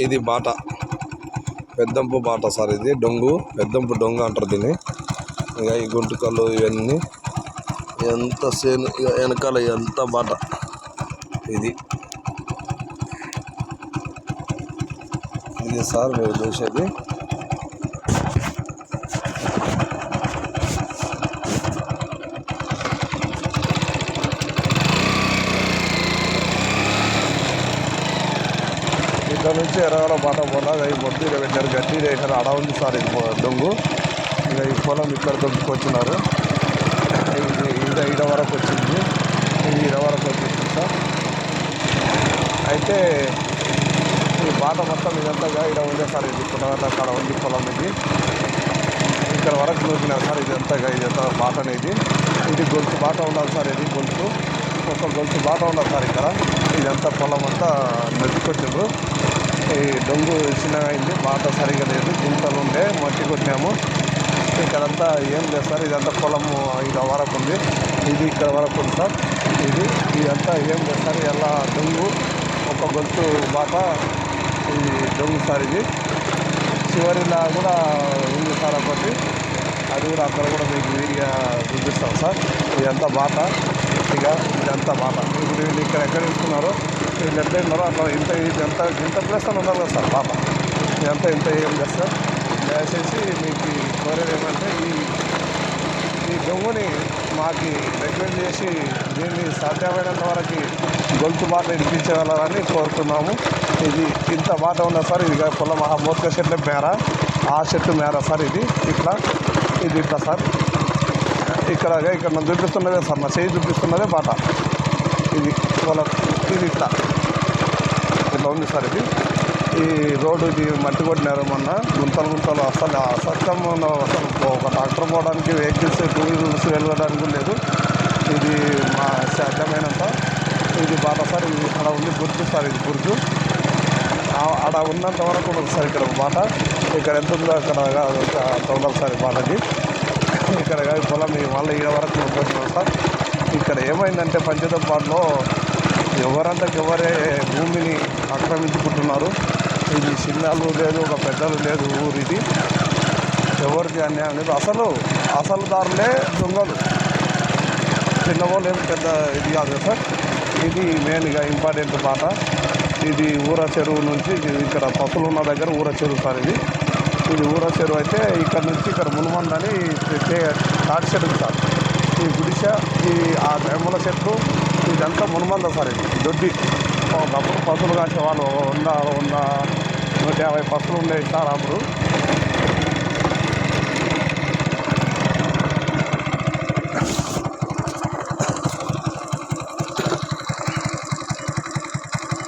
ఇది బాట, పెద్దంపు బాట సార్. ఇది డొంగు, పెద్దంపు డొంగు అంటారు దీన్ని. ఇక ఈ గుంటుకలు ఇవన్నీ ఎంత సేను, ఇక వెనకాల ఎంత బాట. ఇది ఇది సార్ మీరు చూసేది. ఇక్కడ నుంచి ఎరగల బాట పోలా ఈ మొద్దు పెట్టారు, గడ్డి వేసారు, అడ ఉంది సార్. ఇది డొంగు. ఇక ఈ పొలం ఇక్కడ దొబ్బుకొచ్చినారు. ఇది ఈడ వరకు వచ్చింది, ఇది ఈడ వరకు వచ్చింది సార్. అయితే ఈ బాట మొత్తం ఇదంతా ఈడ ఉండే సార్. ఇది పొలం అక్కడ ఉంది పొలం. ఇది ఇక్కడ వరకు నూకినారు సార్. ఇదంతా బాట అనేది. ఇది గొలుసు బాట ఉండాలి సార్. ఇది గొలుసు, ఒక గొలుసు బాట ఉండాలి సార్. ఇక్కడ ఇదంతా పొలం అంతా నదికొచ్చిండ్రు. ఈ డొంగు చిన్నగా అయింది, బాట సరిగా లేదు, గుంతలు ఉండే మట్టి కొట్టినాము. ఇక్కడంతా ఏం లేదు సార్. ఇదంతా పొలము ఇక్కడ వరకు ఉంది, ఇది ఇక్కడ వరకు ఉంది సార్. ఇదంతా ఏం లేదు సార్. ఎలా డొంగు ఒక గొలుసు బాట, ఇది డొంగు సార్. ఇది చివరిలా కూడా ఉంది సార్ ఒకటి, అది కూడా అక్కడ కూడా మీకు వీడిగా చూపిస్తాం సార్. ఇదంతా బాట, ఇదంతా బాట. ఇప్పుడు వీళ్ళు ఇక్కడ ఎక్కడ తీసుకున్నారో, వీళ్ళు ఎట్లా ఉన్నారో అట్లా ఇంత ప్లేస్ అని ఉండాలి కదా సార్ బాట. ఇదంతా ఇంత ఏం లేదు సార్. దయచేసి మీకు కోరేది ఏమంటే ఈ డొంగుని మాకు రికమెండ్ చేసి దీన్ని సాధ్యమైనంత వరకు గొలుసు బాట ఇడిపించగలరని కోరుతున్నాము. ఇది ఇంత బాట ఉన్నది సార్. ఇది పొలం మోత్క చెట్ల మేర, ఆ చెట్టు మేర సార్. ఇది ఇట్లా సార్. ఇక్కడ నన్ను చూపిస్తున్నదే సార్, నా చేయి చూపిస్తున్నదే బాట. ఇది పొలం, ఇది ఇట్లా ఉంది సార్. ఇది ఈ రోడ్డు, ఇది మట్టి కొట్టినారు మొన్న, గుంతలు అసలు ఒక ట్రాక్టర్ పోవడానికి, వెహికల్స్, టూ వీలర్స్ వెళ్ళడానికి లేదు. ఇది మా సాధ్యమైనంత ఇది బాట సార్. ఇది అక్కడ ఉంది బుర్జు సార్. ఇది బుర్జు అక్కడ ఉన్నంత వరకు ఉంది సార్. ఇక్కడ బాట ఇక్కడ ఎంత ఉందో అక్కడ అంత ఉండాలి సార్ ఈ బాటకి. ఇక్కడ పొలం మళ్ళీ ఈడ వరకు వచ్చినాం సార్. ఇక్కడ ఏమైందంటే పంచదపాడులో ఎవరే భూమిని ఆక్రమించుకుంటున్నారు. ఇది చిన్నలు లేదు, ఒక పెద్దలు లేదు ఊరు. ఇది ఎవరికి అన్యాయం లేదు. అసలు దారులే దొంగలు, చిన్నవాళ్ళు ఏమి పెద్ద ఇది కాదు సార్. ఇది మెయిన్గా ఇంపార్టెంట్ బాట. ఇది ఊర చెరువు నుంచి, ఇక్కడ పసులు ఉన్న దగ్గర ఊర చెరువు సార్. ఇది ఊర చెరువు అయితే ఇక్కడ నుంచి ఇక్కడ మునుమందని తాటి చెట్టు సార్. ఈ గుడిస, ఆ వేముల చెట్లు, ఇదంతా మునుమంద సార్. ఇది దొడ్డి. ఒకప్పుడు పసులు కాసే వాళ్ళు 100-150 పసులు ఉండేవి సార్ అప్పుడు.